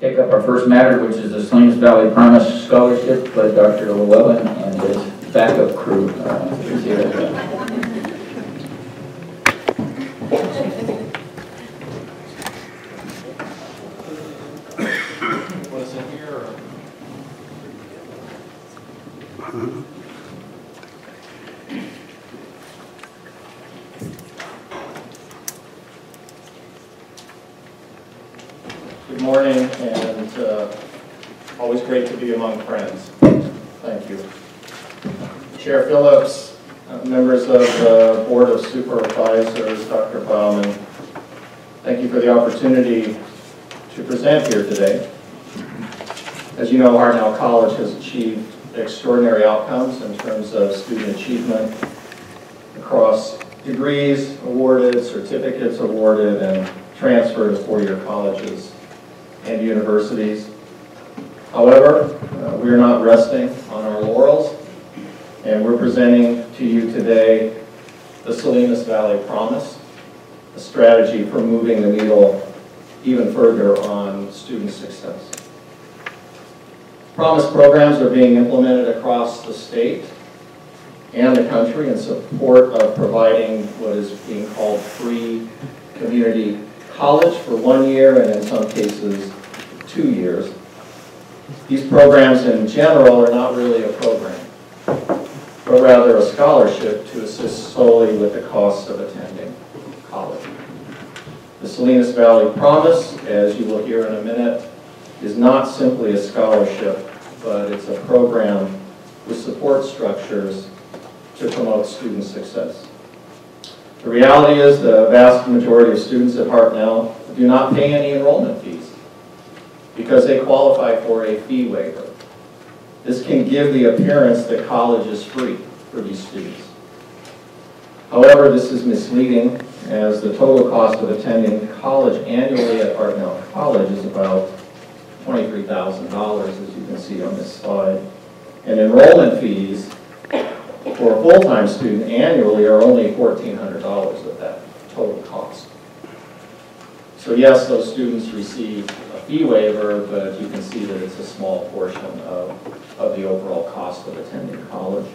take up our first matter, which is the Salinas Valley Promise Scholarship by Dr. Llewellyn and his backup crew. Who's here? Good morning, and always great to be among friends. Thank you. Chair Phillips, members of the Board of Supervisors, Dr. Baumann, thank you for the opportunity to present here today. As you know, Hartnell College has achieved extraordinary outcomes in terms of student achievement across degrees awarded, certificates awarded, and transfer to four-year colleges and universities. However, we are not resting on our laurels, and we're presenting to you today the Salinas Valley Promise, a strategy for moving the needle even further on student success. Promise programs are being implemented across the state and the country in support of providing what is being called free community college for 1 year and in some cases 2 years. These programs in general are not really a program, but rather a scholarship to assist solely with the costs of attending college. The Salinas Valley Promise, as you will hear in a minute, is not simply a scholarship, but it's a program with support structures to promote student success. The reality is the vast majority of students at Hartnell do not pay any enrollment fees because they qualify for a fee waiver. This can give the appearance that college is free for these students. However, this is misleading, as the total cost of attending college annually at Hartnell College is about $23,000, as you can see on this slide. And enrollment fees for a full-time student annually are only $1,400 of that total cost. So yes, those students receive a fee waiver, but you can see that it's a small portion of the overall cost of attending college.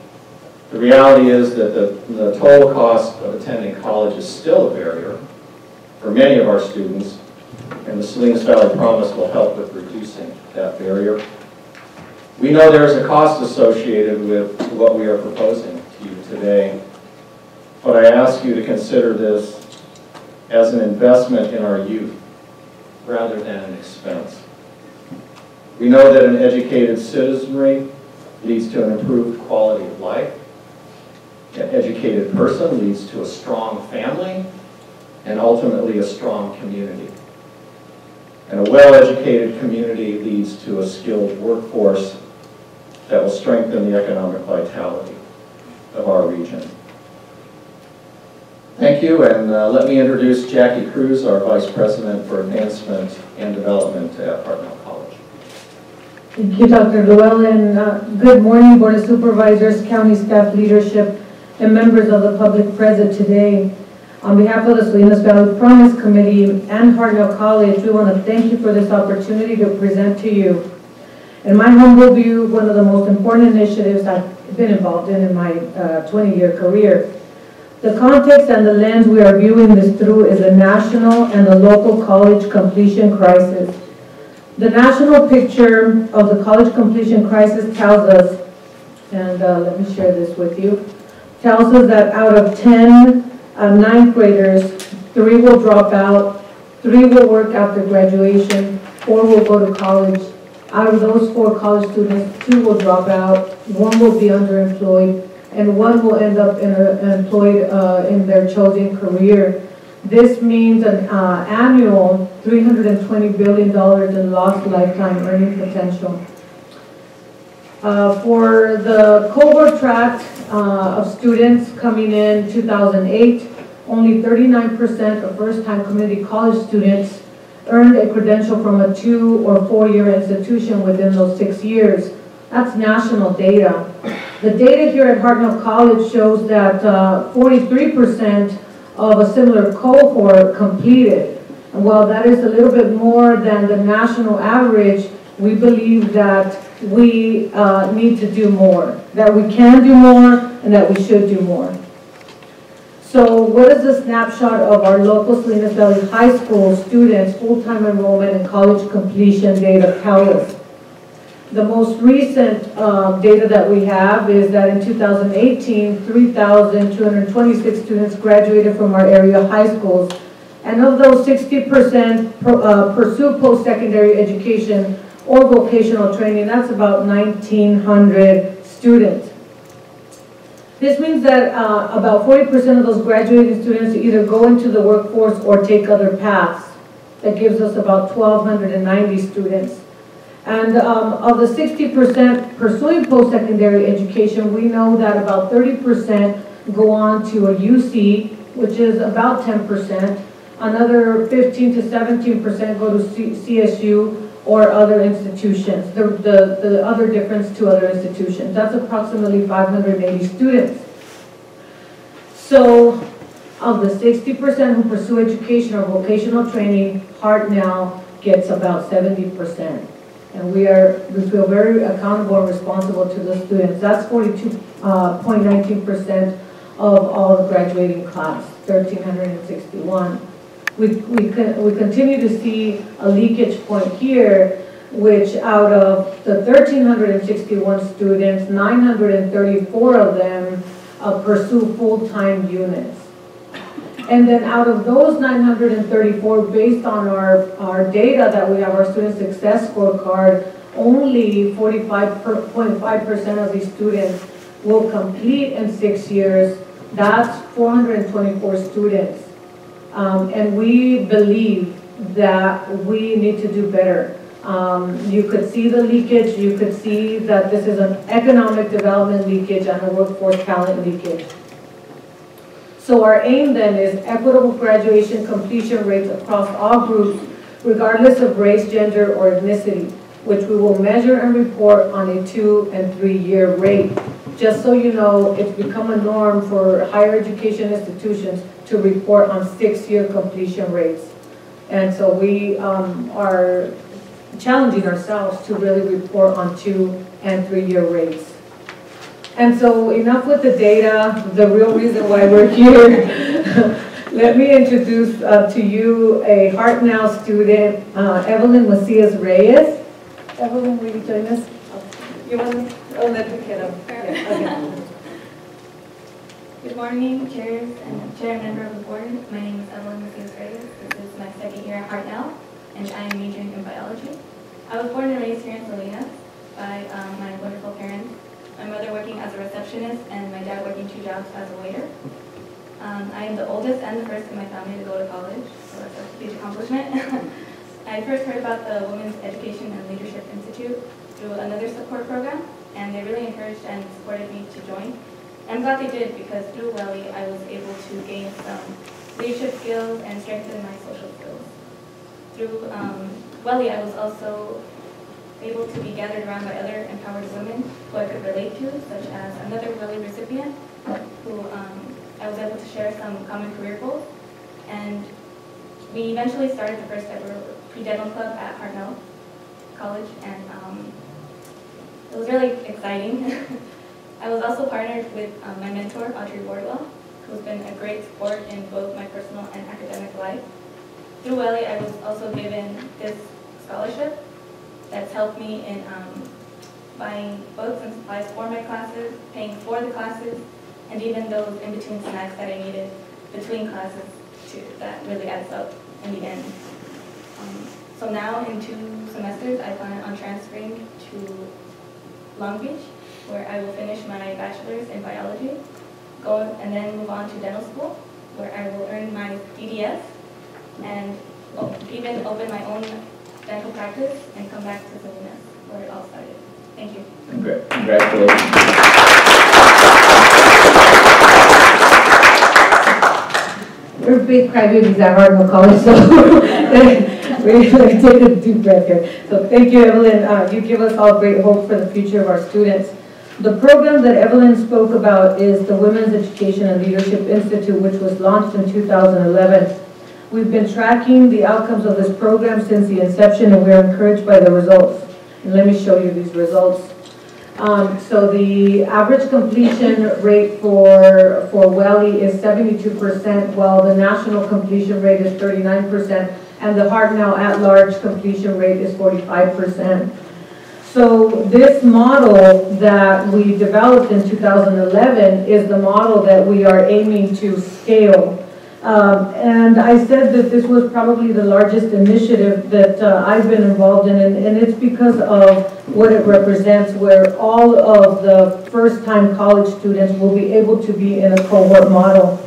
The reality is that the total cost of attending college is still a barrier for many of our students, and the Salinas Valley Promise will help with reducing that barrier. We know there is a cost associated with what we are proposing to you today, but I ask you to consider this as an investment in our youth rather than an expense. We know that an educated citizenry leads to an improved quality of life. An educated person leads to a strong family and ultimately a strong community. And a well-educated community leads to a skilled workforce that will strengthen the economic vitality of our region. Thank you, and let me introduce Jackie Cruz, our Vice President for Advancement and Development at Hartnell College. Thank you, Dr. Llewellyn. Good morning, Board of Supervisors, county staff leadership, and members of the public present today. On behalf of the Salinas Valley Promise Committee and Hartnell College, we want to thank you for this opportunity to present to you. In my humble view, one of the most important initiatives I've been involved in my 20-year career. The context and the lens we are viewing this through is the national and the local college completion crisis. The national picture of the college completion crisis tells us, and let me share this with you, tells us that out of 10 ninth graders, 3 will drop out, 3 will work after graduation, 4 will go to college. Out of those 4 college students, 2 will drop out, 1 will be underemployed, and 1 will end up employed in their chosen career. This means an annual $320 billion in lost lifetime earning potential. For the Cobra track of students coming in 2008, only 39% of first-time community college students earned a credential from a 2- or 4-year institution within those 6 years. That's national data. The data here at Hartnell College shows that 43% of a similar cohort completed. And while that is a little bit more than the national average, we believe that we need to do more, that we can do more, and that we should do more. So what does the snapshot of our local Salinas Valley High School students, full-time enrollment and college completion data tell us? The most recent data that we have is that in 2018, 3,226 students graduated from our area high schools. And of those, 60% pursue post-secondary education or vocational training. That's about 1,900 students. This means that about 40% of those graduating students either go into the workforce or take other paths. That gives us about 1,290 students. And of the 60% pursuing post-secondary education, we know that about 30% go on to a UC, which is about 10%. Another 15 to 17% go to CSU or other institutions, the other difference to other institutions. That's approximately 580 students. So of the 60% who pursue education or vocational training, Hartnell gets about 70%. And we feel very accountable and responsible to the students. That's 42.19% of all the graduating class, 1,361. We continue to see a leakage point here, which out of the 1,361 students, 934 of them pursue full-time units. And then out of those 934, based on our data that we have, our student success scorecard, only 45.5% of these students will complete in 6 years. That's 424 students. And we believe that we need to do better. You could see the leakage. You could see that this is an economic development leakage and a workforce talent leakage. So our aim then is equitable graduation completion rates across all groups, regardless of race, gender, or ethnicity, which we will measure and report on a 2- and 3-year rate. Just so you know, it's become a norm for higher education institutions to report on 6-year completion rates. And so we are challenging ourselves to really report on 2- and 3-year rates. And so enough with the data, the real reason why we're here. Let me introduce to you a Hartnell student, Evelyn Macias Reyes. Evelyn, will you join us? You want to? Oh, let me get up. Yeah, okay. Good morning, chairs and chair and member of the board. My name is Evelyn Macias Reyes. This is my 2nd year at Hartnell, and I am majoring in biology. I was born and raised here in Salinas by my wonderful parents. My mother working as a receptionist and my dad working 2 jobs as a waiter. I am the oldest and the first in my family to go to college, so that's a huge accomplishment. I first heard about the Women's Education and Leadership Institute through another support program, and they really encouraged and supported me to join. I'm glad they did, because through WELI I was able to gain some leadership skills and strengthen my social skills. Through WELI I was also able to be gathered around by other empowered women who I could relate to, such as another WELI recipient who I was able to share some common career goals. And we eventually started the first ever pre-dental club at Hartnell College, and it was really exciting. I was also partnered with my mentor, Audrey Wardwell, who's been a great support in both my personal and academic life. Through WELI I was also given this scholarship that's helped me in buying books and supplies for my classes, paying for the classes, and even those in-between snacks that I needed between classes too. That really adds up in the end. So now in 2 semesters, I plan on transferring to Long Beach, where I will finish my bachelor's in biology, and then move on to dental school, where I will earn my DDS, and even open my own dental practice and come back to Salinas, where it all started. Thank you. Congratulations. We're big crybabies at Hartnell College, so we take a deep breath here. So thank you, Evelyn. You give us all great hope for the future of our students. The program that Evelyn spoke about is the Women's Education and Leadership Institute, which was launched in 2011. We've been tracking the outcomes of this program since the inception, and we are encouraged by the results. And let me show you these results. So the average completion rate for WELI is 72%, while the national completion rate is 39%, and the Hartnell at-large completion rate is 45%. So this model that we developed in 2011 is the model that we are aiming to scale. And I said that this was probably the largest initiative that I've been involved in, and it's because of what it represents, where all of the first-time college students will be able to be in a cohort model.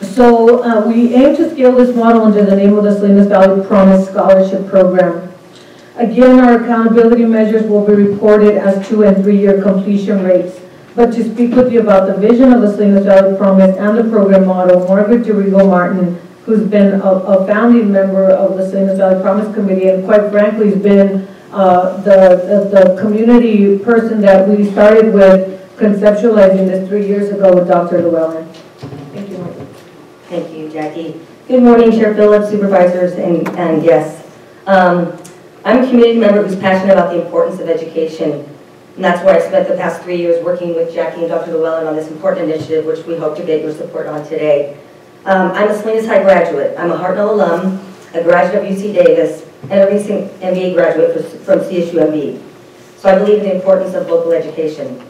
So we aim to scale this model under the name of the Salinas Valley Promise Scholarship Program. Again, our accountability measures will be reported as 2- and 3-year completion rates. But to speak with you about the vision of the Salinas Valley Promise and the program model, Margaret DeRigo Martin, who's been a founding member of the Salinas Valley Promise Committee, and quite frankly has been the community person that we started with conceptualizing this 3 years ago with Dr. Llewellyn. Thank you, Margaret. Thank you, Jackie. Good morning, Chair Phillips, supervisors, and guests. I'm a community member who's passionate about the importance of education. And that's why I spent the past 3 years working with Jackie and Dr. Llewellyn on this important initiative, which we hope to get your support on today. I'm a Salinas High graduate. I'm a Hartnell alum, a graduate of UC Davis, and a recent MBA graduate from CSUMB. So I believe in the importance of local education.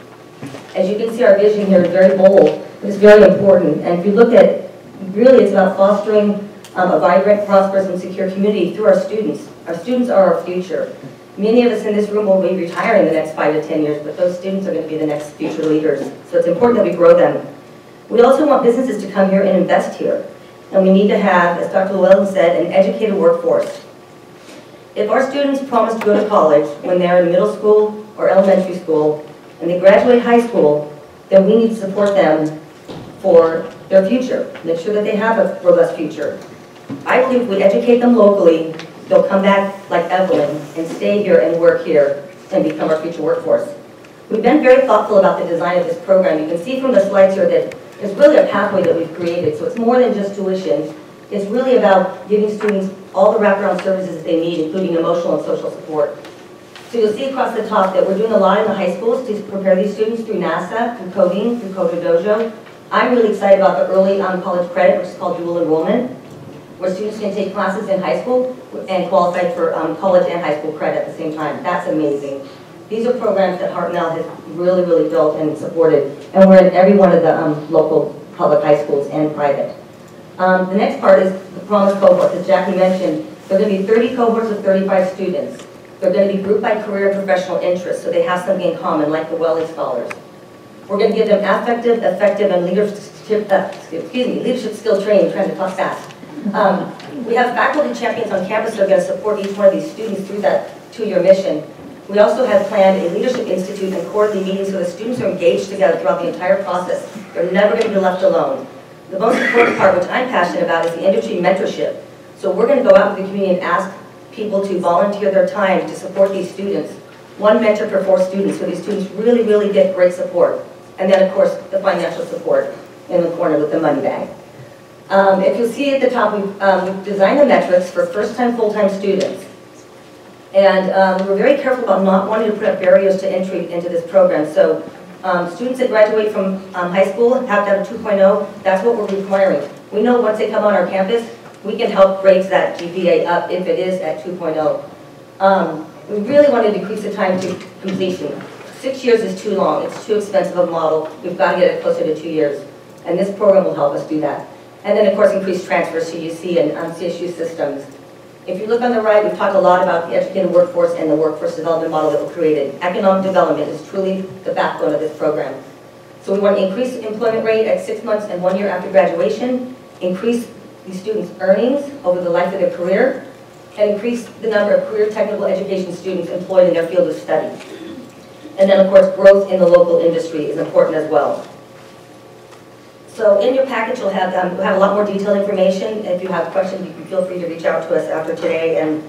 As you can see, our vision here is very bold, but it's very important. And if you look at, really it's about fostering a vibrant, prosperous, and secure community through our students. Our students are our future. Many of us in this room will be retiring in the next 5 to 10 years, but those students are going to be the next future leaders. So it's important that we grow them. We also want businesses to come here and invest here. And we need to have, as Dr. Llewellyn said, an educated workforce. If our students promise to go to college when they're in middle school or elementary school, and they graduate high school, then we need to support them for their future. Make sure that they have a robust future. I believe if we educate them locally, they'll come back like Evelyn and stay here and work here and become our future workforce. We've been very thoughtful about the design of this program. You can see from the slides here that it's really a pathway that we've created. So it's more than just tuition. It's really about giving students all the wraparound services that they need, including emotional and social support. So you'll see across the top that we're doing a lot in the high schools to prepare these students through NASA, through coding, through Cobra Dojo. I'm really excited about the early college credit, which is called dual enrollment, where students can take classes in high school and qualify for college and high school credit at the same time. That's amazing. These are programs that Hartnell has really, really built and supported, and we're in every one of the local public high schools and private. The next part is the Promise cohort, as Jackie mentioned. There are going to be 30 cohorts of 35 students. They're going to be grouped by career and professional interests, so they have something in common, like the WELI scholars. We're going to give them affective, effective, and leadership skill training. I'm trying to talk fast. We have faculty champions on campus that are going to support each one of these students through that 2-year mission. We also have planned a leadership institute and quarterly meetings so the students are engaged together throughout the entire process. They're never going to be left alone. The most important part, which I'm passionate about, is the industry mentorship. So we're going to go out in the community and ask people to volunteer their time to support these students. 1 mentor per 4 students, so these students really, really get great support. And then, of course, the financial support in the corner with the money bag. If you'll see at the top, we've designed the metrics for first-time, full-time students. And we're very careful about not wanting to put up barriers to entry into this program. So students that graduate from high school have to have a 2.0. That's what we're requiring. We know once they come on our campus, we can help raise that GPA up if it is at 2.0. We really want to decrease the time to completion. 6 years is too long. It's too expensive a model. We've got to get it closer to 2 years. And this program will help us do that. And then, of course, increase transfers to UC and CSU systems. If you look on the right, we've talked a lot about the educated workforce and the workforce development model that we created. Economic development is truly the backbone of this program. So we want to increase the employment rate at 6 months and 1 year after graduation, increase these students' earnings over the life of their career, and increase the number of career technical education students employed in their field of study. And then, of course, growth in the local industry is important as well. So in your package, you'll have a lot more detailed information. If you have questions, you can feel free to reach out to us after today, and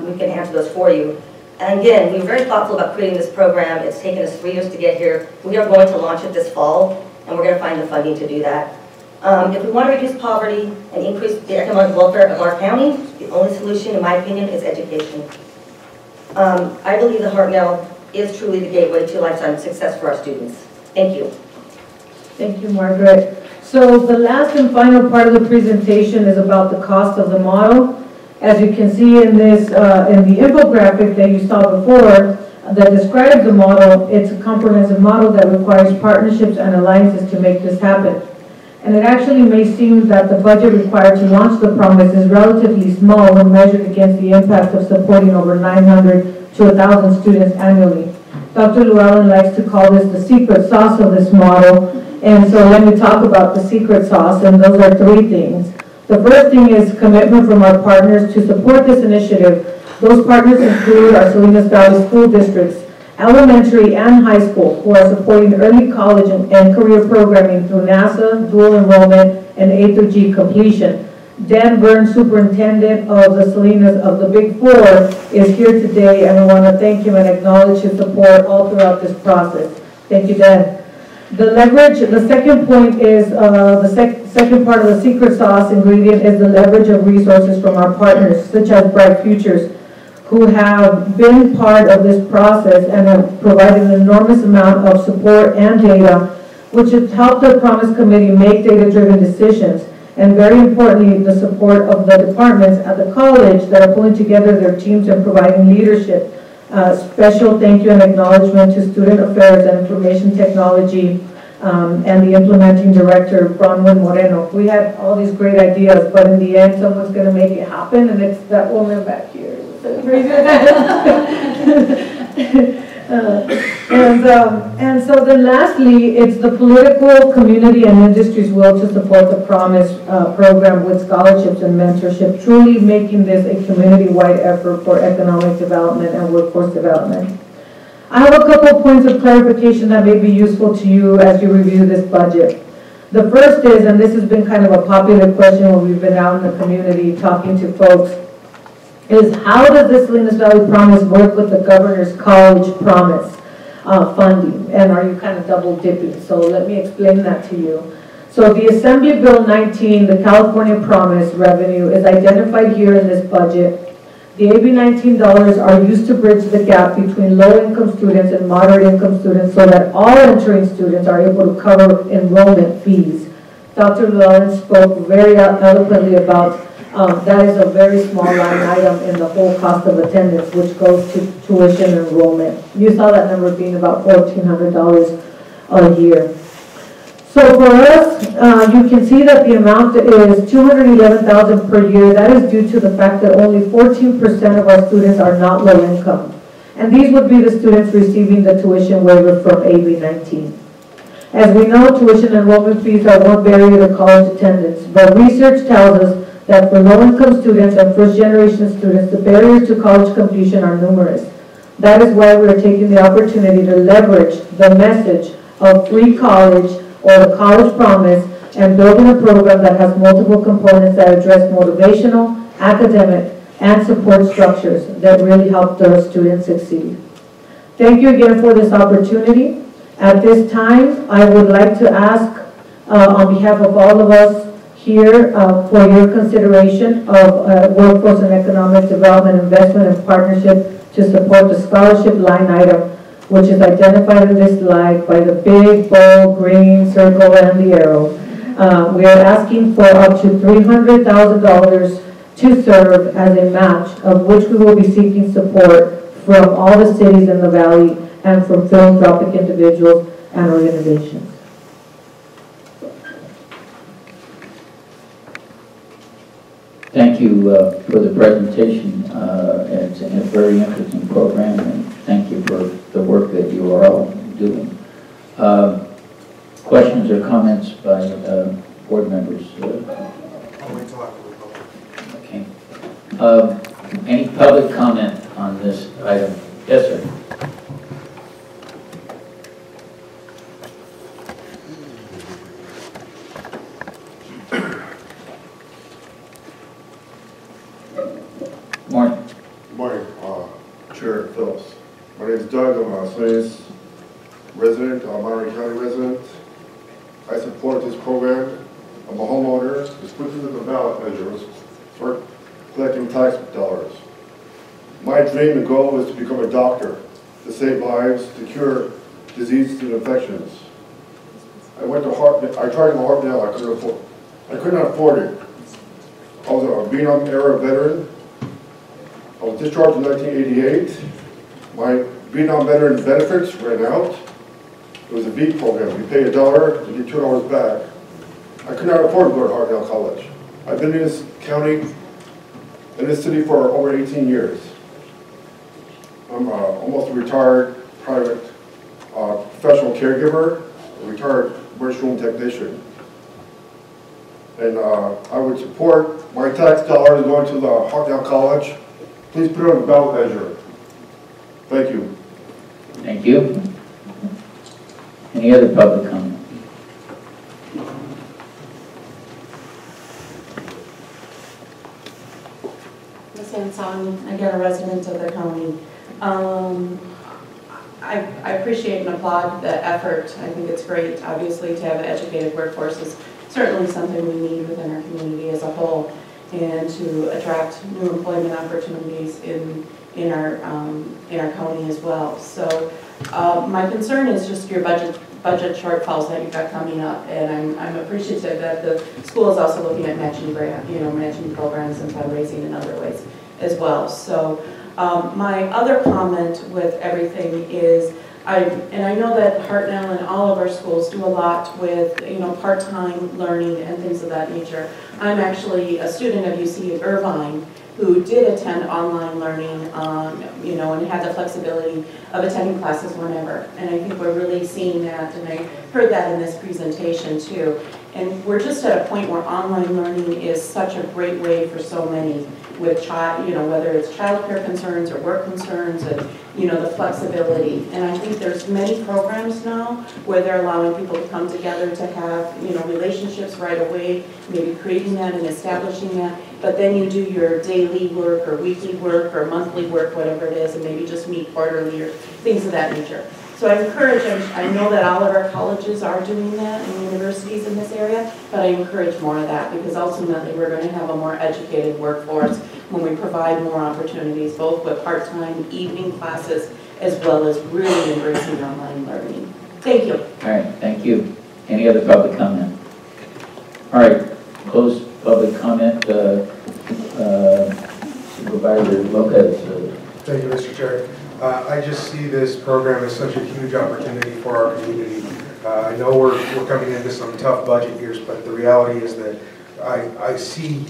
we can answer those for you. And again, we were very thoughtful about creating this program. It's taken us 3 years to get here. We are going to launch it this fall, and we're going to find the funding to do that. If we want to reduce poverty and increase the economic welfare of our county, the only solution, in my opinion, is education. I believe the Hartnell is truly the gateway to lifetime success for our students. Thank you. Thank you, Margaret. So the last and final part of the presentation is about the cost of the model. As you can see in this, in the infographic that you saw before, that describes the model, it's a comprehensive model that requires partnerships and alliances to make this happen. And it actually may seem that the budget required to launch the promise is relatively small when measured against the impact of supporting over 900 to 1,000 students annually. Dr. Llewellyn likes to call this the secret sauce of this model. And so let me talk about the secret sauce, and those are three things. The first thing is commitment from our partners to support this initiative. Those partners include our Salinas Valley school districts, elementary and high school, who are supporting early college and career programming through NASA, dual enrollment, and A through G completion. Dan Byrne, superintendent of the Salinas of the Big Four, is here today, and I want to thank him and acknowledge his support all throughout this process. Thank you, Dan. The leverage, the second point is, second part of the secret sauce ingredient is the leverage of resources from our partners, such as Bright Futures, who have been part of this process and have provided an enormous amount of support and data, which has helped the Promise Committee make data-driven decisions, and very importantly, the support of the departments at the college that are pulling together their teams and providing leadership. Special thank you and acknowledgement to Student Affairs and Information Technology and the implementing director, Bronwyn Moreno. We had all these great ideas, but in the end, someone's going to make it happen, and it's that woman back here. And so then lastly, it's the political, community, and industry's will to support the Promise program with scholarships and mentorship, truly making this a community-wide effort for economic development and workforce development. I have a couple of points of clarification that may be useful to you as you review this budget. The first is, and this has been kind of a popular question when we've been out in the community talking to folks, is how does the Salinas Valley Promise work with the Governor's College Promise funding? And are you kind of double dipping? So let me explain that to you. So the Assembly Bill 19, the California Promise revenue, is identified here in this budget. The AB 19 dollars are used to bridge the gap between low-income students and moderate-income students so that all entering students are able to cover enrollment fees. Dr. Llewellyn spoke very eloquently about that is a very small line item in the whole cost of attendance, which goes to tuition enrollment. You saw that number being about $1,400 a year. So for us, you can see that the amount is $211,000 per year. That is due to the fact that only 14% of our students are not low income. And these would be the students receiving the tuition waiver from AB 19. As we know, tuition enrollment fees are one barrier to college attendance, but research tells us that for low-income students and first-generation students, the barriers to college completion are numerous. That is why we are taking the opportunity to leverage the message of free college or the College Promise and building a program that has multiple components that address motivational, academic, and support structures that really help the students succeed. Thank you again for this opportunity. At this time, I would like to ask, on behalf of all of us here, for your consideration of workforce and economic development investment and partnership to support the scholarship line item, which is identified in this slide by the big, bold, green circle and the arrow. We are asking for up to $300,000 to serve as a match, of which we will be seeking support from all the cities in the valley and from philanthropic individuals and organizations. Thank you for the presentation. It's a very interesting program, and thank you for the work that you are all doing. Questions or comments by board members? Okay. Any public comment on this item? Yes, sir. Morning. Good morning, Chair Phillips. My name is Doug. I'm a Salinas resident, Monterey County resident. I support this program. I'm a homeowner. It's put into the ballot measures for collecting tax dollars. My dream and goal is to become a doctor, to save lives, to cure diseases and infections. I went to Hartnell. I tried to Hartnell. I could not afford it. I was a Vietnam-era veteran. I was discharged in 1988. My Vietnam veteran benefits ran out. It was a V program. You pay $1, you get $2 back. I could not afford to go to Hartnell College. I've been in this county, in this city for over 18 years. I'm almost a retired private professional caregiver, a retired restroom technician. And I would support my tax dollars going to the Hartnell College. Please put it on the ballot measure. Thank you. Thank you. Any other public comment? Ms. Ansani, again, a resident of the county. I appreciate and applaud the effort. I think it's great, obviously, to have an educated workforce is certainly something we need within our community as a whole, and to attract new employment opportunities in our county as well. So my concern is just your budget shortfalls that you've got coming up, and I'm appreciative that the school is also looking at matching matching programs and fundraising in other ways as well. So my other comment with everything is, I know that Hartnell and all of our schools do a lot with part-time learning and things of that nature. I'm actually a student of UC Irvine who did attend online learning, and had the flexibility of attending classes whenever. And I think we're really seeing that, and I heard that in this presentation too. And we're just at a point where online learning is such a great way for so many with whether it's childcare concerns or work concerns, and the flexibility. And I think there's many programs now where they're allowing people to come together to have relationships right away, maybe creating that and establishing that. But then you do your daily work or weekly work or monthly work, whatever it is, and maybe just meet quarterly or things of that nature. So I encourage, I know that all of our colleges are doing that and universities in this area, but I encourage more of that, because ultimately we're going to have a more educated workforce when we provide more opportunities, both with part-time evening classes as well as really embracing online learning. Thank you. All right, thank you. Any other public comment? All right, closed public comment. Supervisor Lopez. Thank you, Mr. Chair. I just see this program as such a huge opportunity for our community. I know we're coming into some tough budget years, but the reality is that I see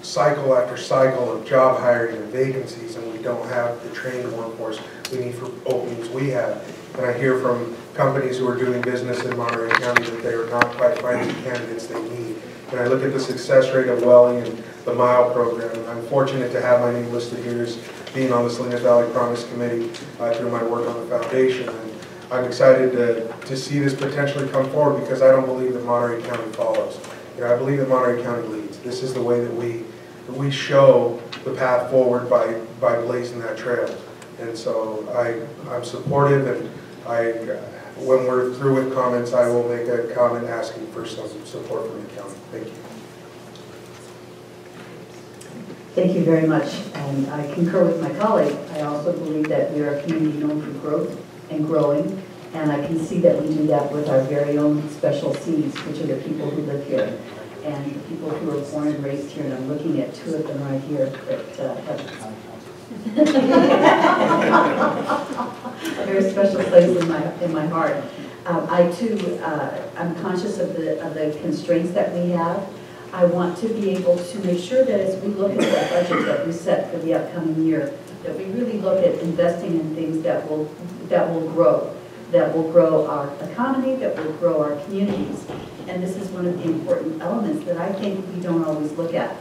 cycle after cycle of job hiring and vacancies, and we don't have the trained workforce we need for openings we have. And I hear from companies who are doing business in Monterey County that they are not quite finding the candidates they need. And I look at the success rate of Welly and the MILE program, and I'm fortunate to have my name listed here as being on the Salinas Valley Promise Committee through my work on the foundation. And I'm excited to see this potentially come forward, because I don't believe that Monterey County follows. I believe that Monterey County leads. This is the way that we show the path forward by blazing that trail. And so I'm supportive, and when we're through with comments, I will make a comment asking for some support from the county. Thank you. Thank you very much, and I concur with my colleague. I also believe that we are a community known for growth and growing, and I can see that we do that with our very own special Cs, which are the people who live here, and the people who are born and raised here, and I'm looking at two of them right here that have a very special place in my heart. I too, I'm conscious of the constraints that we have. I want to be able to make sure that as we look at the budget that we set for the upcoming year, that we really look at investing in things that will grow our economy, that will grow our communities. And this is one of the important elements that I think we don't always look at.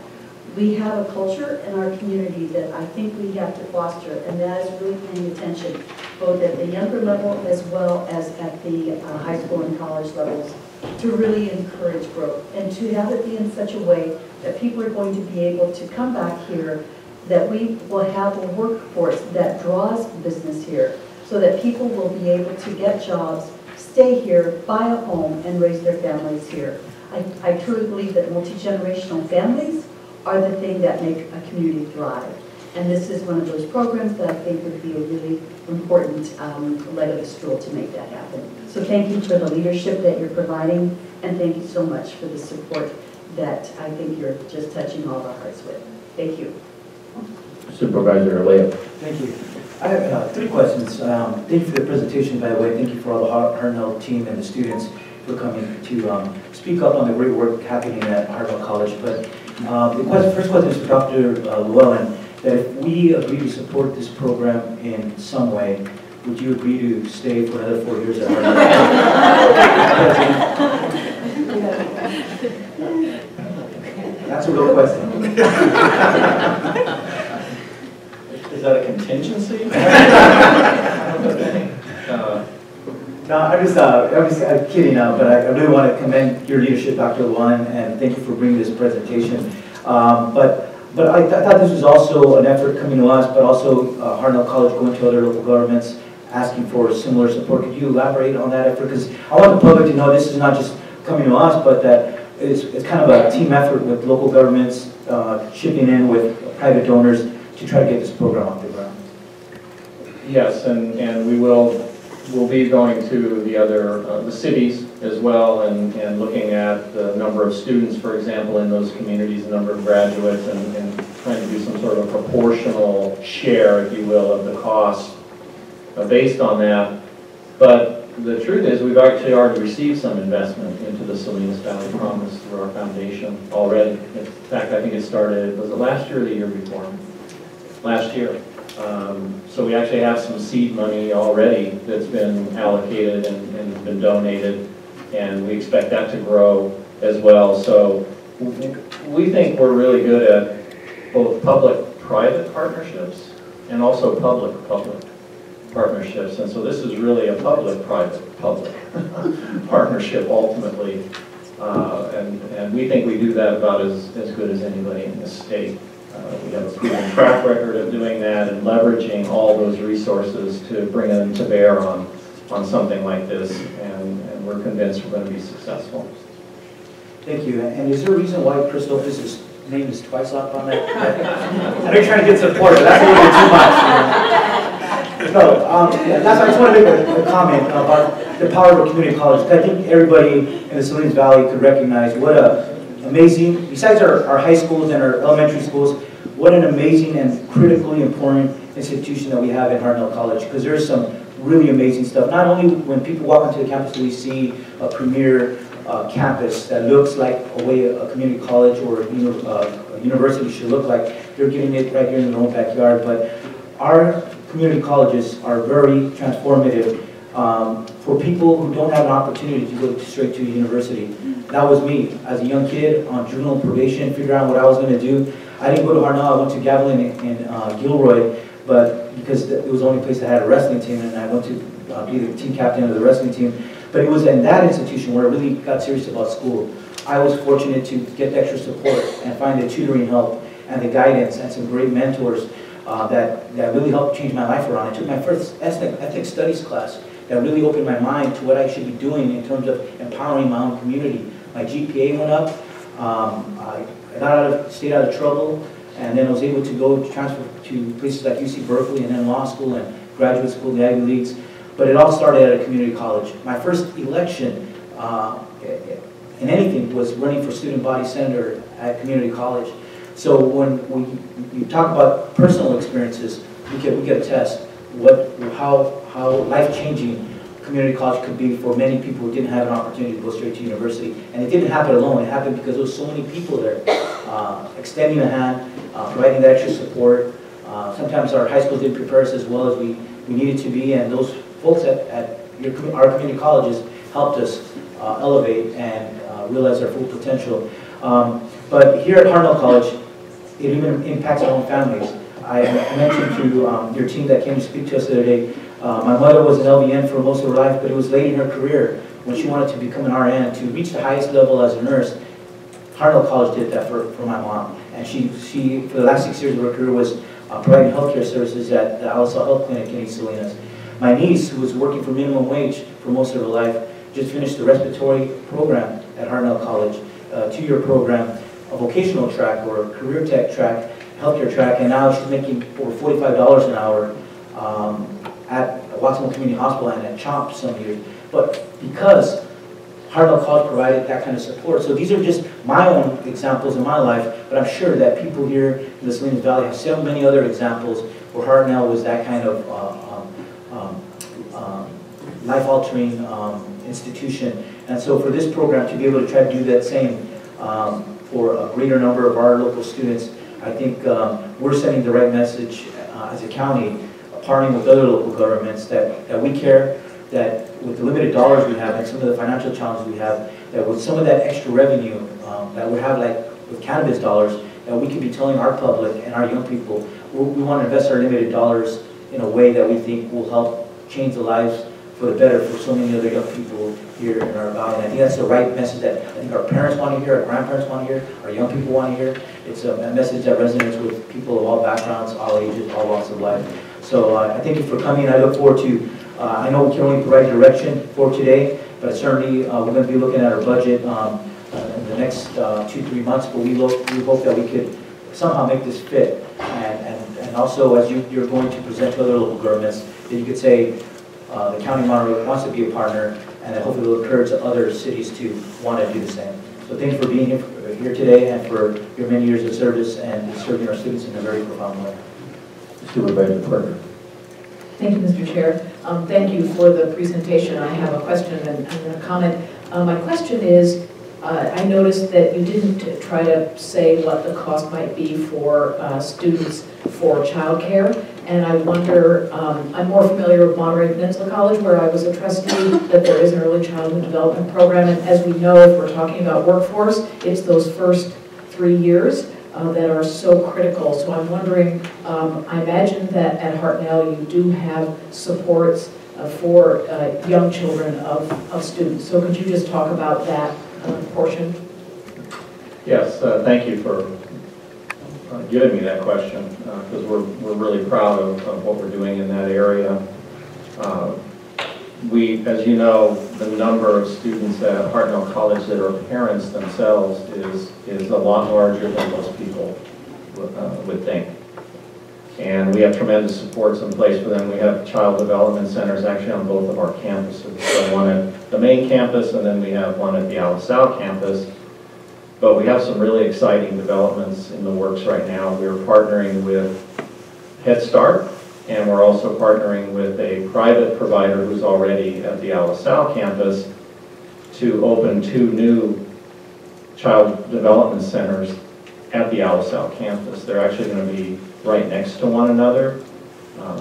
We have a culture in our community that I think we have to foster, and that is really paying attention, both at the younger level as well as at the high school and college levels, to really encourage growth and to have it be in such a way that people are going to be able to come back here, that we will have a workforce that draws business here, so that people will be able to get jobs, stay here, buy a home, and raise their families here. I truly believe that multi-generational families are the thing that make a community thrive. And this is one of those programs that I think would be a really important leg of the stool to make that happen. So thank you for the leadership that you're providing, and thank you so much for the support that I think you're just touching all of our hearts with. Thank you. Supervisor Leah. Thank you. I have 3 questions. Thank you for the presentation, by the way. Thank you for all the Hartnell team and the students for coming to speak up on the great work happening at Hartnell College. But the first question is for Dr. Llewellyn, that if we agree to support this program in some way, would you agree to stay for another 4 years at Hartnell? That's a real question. Is that a contingency? No, I'm just kidding now, but I really want to commend your leadership, Dr. Llewellyn, and thank you for bringing this presentation. But I thought this was also an effort coming to us, but also Hartnell College going to other local governments asking for similar support. Could you elaborate on that effort? Because I want the public to know this is not just coming to us, but that it's kind of a team effort with local governments chipping in with private donors to try to get this program off the ground. Yes, and we'll be going to the other the cities as well, and looking at the number of students, for example, in those communities, the number of graduates, and trying to do some sort of proportional share, if you will, of the cost based on that. But the truth is, we've actually already received some investment into the Salinas Valley Promise through our foundation already. In fact, I think it started, was it last year or the year before? Last year. So we actually have some seed money already that's been allocated and been donated, and we expect that to grow as well. So we think we're really good at both public-private partnerships and also public-public partnerships. And so this is really a public-private partnership ultimately. And we think we do that about as good as anybody in the state. We have a proven track record of doing that and leveraging all those resources to bring them to bear on something like this, and we're convinced we're going to be successful. Thank you. And is there a reason why Chris Lopez's name is twice up on that? I know you're trying to get support, but that's a little bit too much. No, that's, I just want to make a comment about the power of a community college. I think everybody in the Salinas Valley could recognize what a amazing, besides our high schools and our elementary schools, what an amazing and critically important institution that we have at Hartnell College, because there's some really amazing stuff. Not only when people walk onto the campus do we see a premier campus that looks like a way a community college or a university should look like, they're getting it right here in their own backyard, but our community colleges are very transformative for people who don't have an opportunity to go straight to university. That was me as a young kid on juvenile probation, figuring out what I was going to do. I didn't go to Hartnell, I went to Gavilan in Gilroy, but because it was the only place that had a wrestling team, and I went to be the team captain of the wrestling team. But it was in that institution where I really got serious about school. I was fortunate to get the extra support and find the tutoring help and the guidance and some great mentors that really helped change my life around. I took my first ethnic studies class that really opened my mind to what I should be doing in terms of empowering my own community. My GPA went up, I stayed out of trouble, and then I was able to go to transfer to places like UC Berkeley and then law school and graduate school, the Ivy Leagues. But it all started at a community college. My first election in anything was running for student body senator at community college. So when you talk about personal experiences, we can attest how life-changing community college could be for many people who didn't have an opportunity to go straight to university. And it didn't happen alone. It happened because there was so many people there extending a hand, providing that extra support. Sometimes our high schools didn't prepare us as well as we needed to be, and those folks at our community colleges helped us elevate and realize our full potential. But here at Hartnell College, it even impacts our own families. I mentioned to your team that came to speak to us the other day, my mother was an LVN for most of her life, but it was late in her career when she wanted to become an RN to reach the highest level as a nurse. Hartnell College did that for my mom, and she for the last 6 years of her career was providing healthcare services at the Alisal Health Clinic in Salinas. My niece, who was working for minimum wage for most of her life, just finished the respiratory program at Hartnell College, a 2-year program, a vocational track or a career tech track, healthcare track, and now she's making over $45 an hour at Watsonville Community Hospital and at CHOMP some years. But because Hartnell College provided that kind of support. So these are just my own examples in my life, but I'm sure that people here in the Salinas Valley have so many other examples where Hartnell was that kind of life-altering institution. And so for this program to be able to try to do that same for a greater number of our local students, I think we're sending the right message as a county, partnering with other local governments that we care, that with the limited dollars we have and some of the financial challenges we have, that with some of that extra revenue that we have, like with cannabis dollars, that we could be telling our public and our young people, we want to invest our limited dollars in a way that we think will help change the lives for the better for so many other young people here in our valley. And I think that's the right message that I think our parents want to hear, our grandparents want to hear, our young people want to hear. It's a message that resonates with people of all backgrounds, all ages, all walks of life. So I thank you for coming. I look forward to, I know we can only provide direction for today, but certainly we're going to be looking at our budget in the next 2-3 months, but we hope that we could somehow make this fit. And also, as you're going to present to other local governments, that you could say the County of Monterey wants to be a partner, and that hopefully will encourage other cities to want to do the same. So thank you for being here today and for your many years of service and serving our students in a very profound way. Supervisor Parker. Thank you, Mr. Chair. Thank you for the presentation. I have a question and a comment. My question is, I noticed that you didn't try to say what the cost might be for students for childcare, and I wonder, I'm more familiar with Monterey Peninsula College, where I was a trustee, that there is an early childhood development program, and as we know, if we're talking about workforce, it's those first 3 years that are so critical. So I'm wondering, I imagine that at Hartnell you do have supports for young children of students. So could you just talk about that portion? Yes, thank you for giving me that question, because we're really proud of what we're doing in that area. As you know, the number of students at Hartnell College that are parents themselves is a lot larger than most people would think. And we have tremendous supports in place for them. We have child development centers actually on both of our campuses. So one at the main campus, and then we have one at the LaSalle campus. But we have some really exciting developments in the works right now. We're partnering with Head Start, and we're also partnering with a private provider who's already at the LaSalle campus to open 2 new child development centers at the LaSalle campus. They're actually going to be right next to one another.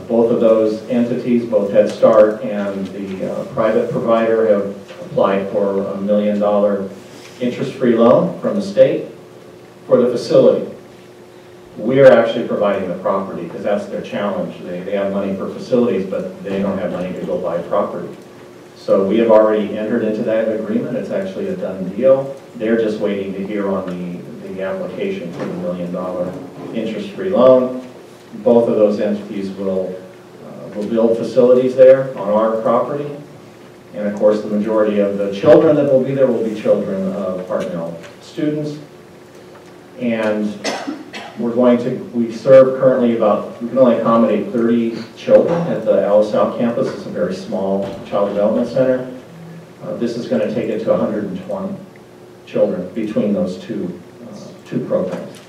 Both of those entities, both Head Start and the private provider, have applied for $1 million interest-free loan from the state for the facility. We are actually providing the property because that's their challenge. They have money for facilities, but they don't have money to go buy property. So we have already entered into that agreement. It's actually a done deal. They're just waiting to hear on the application for the $1 million interest-free loan. Both of those entities will build facilities there on our property. And of course, the majority of the children that will be there will be children of Hartnell students. And we serve currently we can only accommodate 30 children at the LaSalle campus. It's a very small child development center. This is going to take it to 120 children between those two programs.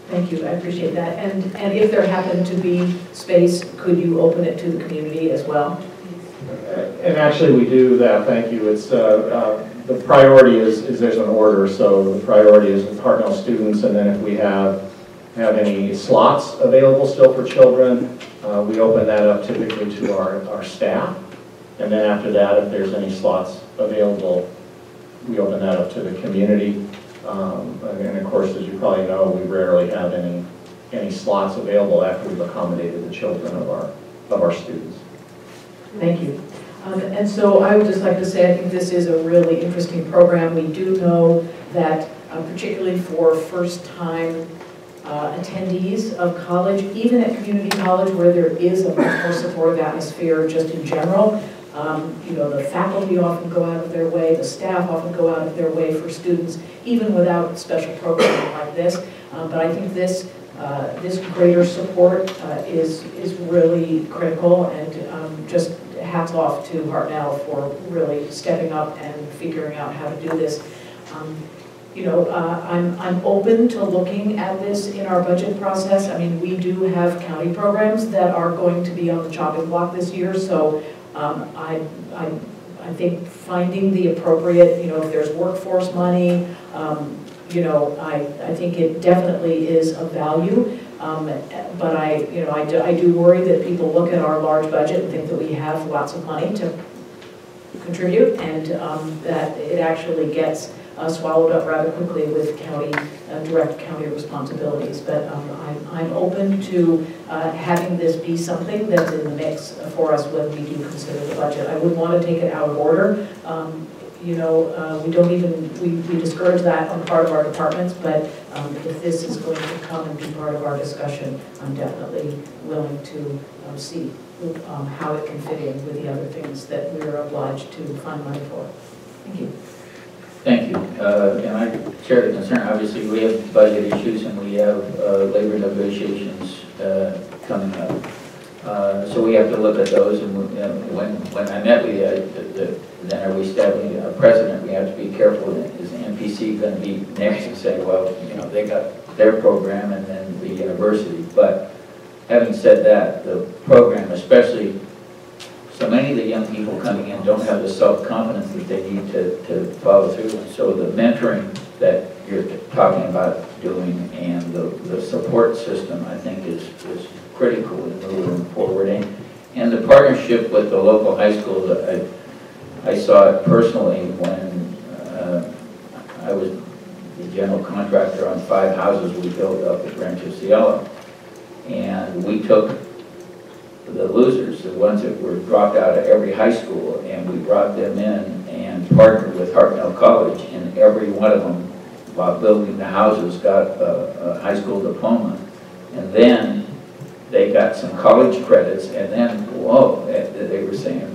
Thank you, I appreciate that. And if there happened to be space, could you open it to the community as well? And actually we do that, thank you. It's the priority is there's an order, so the priority is with Hartnell students, and then if we have any slots available still for children, we open that up typically to our staff. And then after that, if there's any slots available, we open that up to the community. And of course, as you probably know, we rarely have any slots available after we've accommodated the children of our students. Thank you. And so I would just like to say I think this is a really interesting program. We do know that particularly for first-time attendees of college, even at community college where there is a much more supportive atmosphere just in general, You know, the faculty often go out of their way, the staff often go out of their way for students, even without special programming like this. But I think this greater support is really critical, and just hats off to Hartnell for really stepping up and figuring out how to do this. You know, I'm open to looking at this in our budget process. I mean, we do have county programs that are going to be on the chopping block this year, so I think finding the appropriate, you know, if there's workforce money, you know, I think it definitely is of value. But I do worry that people look at our large budget and think that we have lots of money to contribute, and that it actually gets swallowed up rather quickly with direct county responsibilities. But I'm open to having this be something that's in the mix for us when we do consider the budget. I wouldn't want to take it out of order. You know, we discourage that on part of our departments, but if this is going to come and be part of our discussion, I'm definitely willing to see how it can fit in with the other things that we're obliged to find money for. Thank you. Thank you. And I share the concern. Obviously, we have budget issues and we have labor negotiations coming up. So we have to look at those. And when I met with you, then are we establishing a precedent? We have to be careful. Is the NPC going to be next and say, well, you know, they got their program and then the university? But having said that, the program, especially, so many of the young people coming in don't have the self-confidence that they need to follow through. And so the mentoring that you're talking about doing and the support system, I think, is critical in moving forward. And the partnership with the local high schools, I saw it personally when I was the general contractor on 5 houses we built up at Rancho Cielo. And we took the losers, the ones that were dropped out of every high school, and we brought them in and partnered with Hartnell College, and every one of them, while building the houses, got a high school diploma. And then they got some college credits, and then, whoa, they were saying,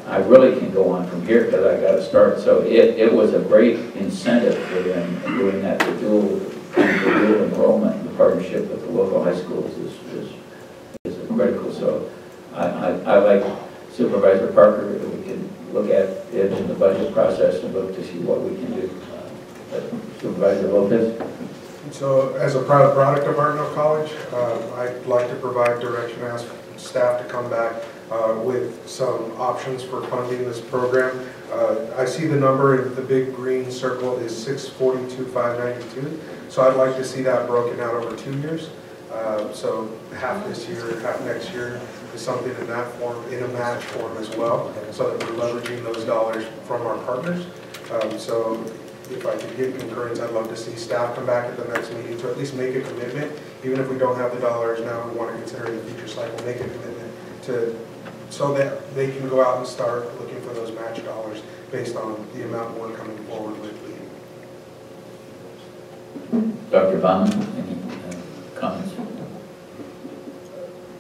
I really can go on from here because I got to start. So it was a great incentive for them in doing that. The dual enrollment and the partnership with the local high schools is critical. So I like Supervisor Parker, if we can look at it in the budget process and look to see what we can do. Supervisor Lopez? So as a proud product of Hartnell College, I'd like to provide direction, ask staff to come back with some options for funding this program. I see the number in the big green circle is $642,592. So I'd like to see that broken out over 2 years. So half this year, half next year is something in that form, in a match form as well, so that we're leveraging those dollars from our partners. So if I could get concurrence, I'd love to see staff come back at the next meeting to at least make a commitment, even if we don't have the dollars now, we want to consider in the future cycle, make a commitment so that they can go out and start looking for those match dollars based on the amount we're coming forward with. Dr. Baumann, any comments?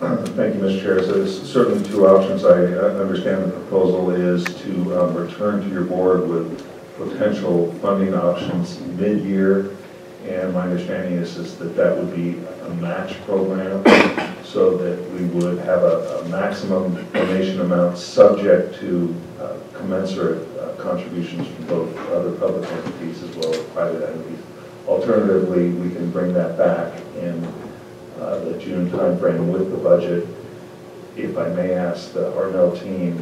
Thank you, Mr. Chair. So there's certainly 2 options. I understand the proposal is to return to your board with potential funding options mid-year, and my understanding is that would be a match program, so that we would have a maximum donation amount subject to commensurate contributions from both other public entities as well as private entities. Alternatively, we can bring that back in the June timeframe with the budget. If I may ask the Hartnell team,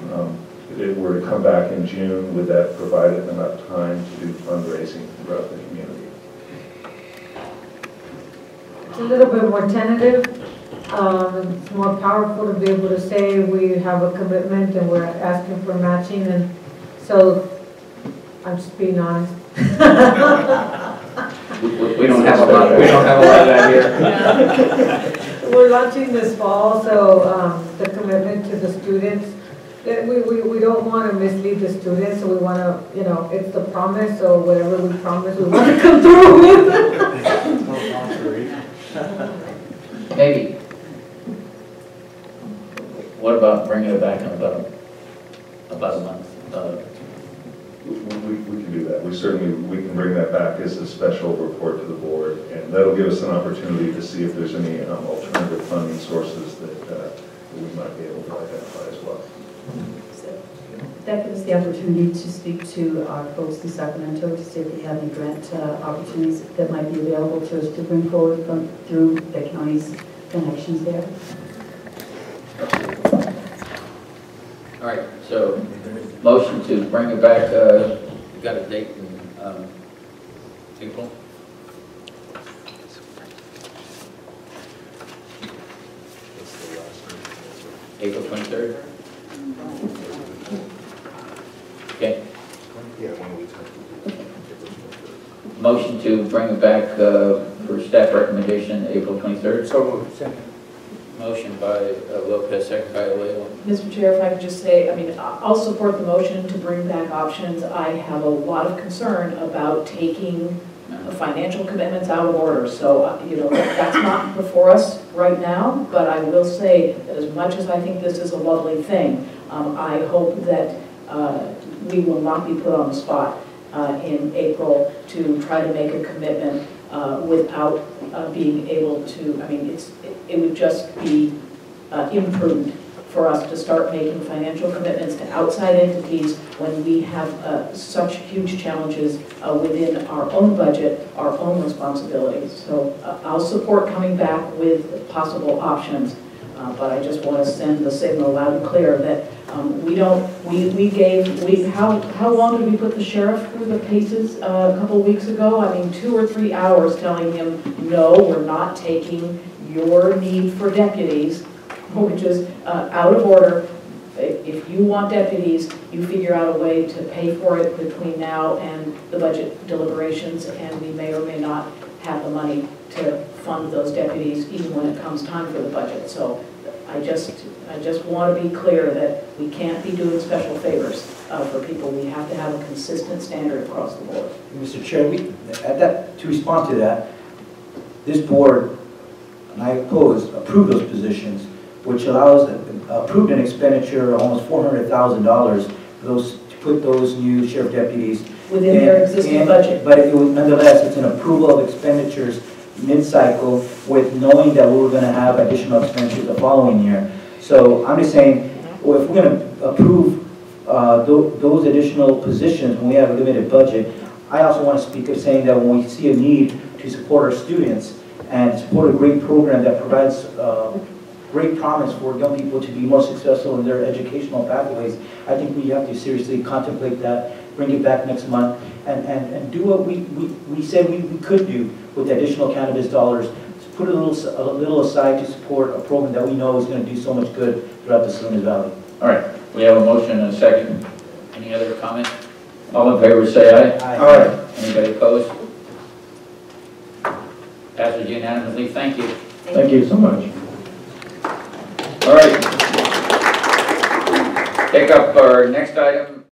if it were to come back in June, would that provide enough time to do fundraising throughout the community? It's a little bit more tentative. It's more powerful to be able to say we have a commitment and we're asking for matching, and so I'm just being honest. We don't have a lot of that here. We're launching this fall, so the commitment to the students, we don't want to mislead the students, so we want to, you know, it's the promise, so whatever we promise, we want to come through with. Maybe. What about bringing it back in the budget? about a month. We can do that. We can bring that back as a special report to the board, and that'll give us an opportunity to see if there's any alternative funding sources that we might be able to identify as well. That gives us the opportunity to speak to our folks in Sacramento to see if they have any grant opportunities that might be available to us to bring forward through the county's connections there. All right, so motion to bring it back, you got a date in April? April 23rd? Okay. Motion to bring it back for staff recommendation, April 23rd? So moved. Second. Motion by Lopez, second by Alejo. Mr. Chair, if I could just say, I mean, I'll support the motion to bring back options. I have a lot of concern about taking financial commitments out of order. So, you know, that's not before us right now, but I will say that as much as I think this is a lovely thing, I hope that we will not be put on the spot in April to try to make a commitment without being able to, I mean, it would just be imprudent for us to start making financial commitments to outside entities when we have such huge challenges within our own budget, our own responsibilities. So I'll support coming back with possible options, but I just want to send the signal loud and clear that how long did we put the sheriff through the paces a couple of weeks ago? I mean, 2 or 3 hours telling him, no, we're not taking your need for deputies, which is out of order. If you want deputies, you figure out a way to pay for it between now and the budget deliberations, and we may or may not have the money to fund those deputies even when it comes time for the budget. So I just want to be clear that we can't be doing special favors for people. We have to have a consistent standard across the board. Mr. Chair, to respond to that, this board, and I approve those positions, which allows approved an expenditure of almost $400,000 to put those new sheriff deputies within their existing budget. But nonetheless, it's an approval of expenditures mid-cycle with knowing that we were going to have additional expenditures the following year. So I'm just saying, well, if we're going to approve those additional positions when we have a limited budget, I also want to speak of saying that when we see a need to support our students and support a great program that provides great promise for young people to be more successful in their educational pathways, I think we have to seriously contemplate that, bring it back next month, and do what we said we could do with the additional cannabis dollars, to put a little aside to support a program that we know is going to do so much good throughout the Salinas Valley. All right, we have a motion and a second. Any other comment? All in favor say aye. Aye. Aye. Anybody opposed? Passes unanimously. Thank you. Thank you so much. All right. Take up our next item.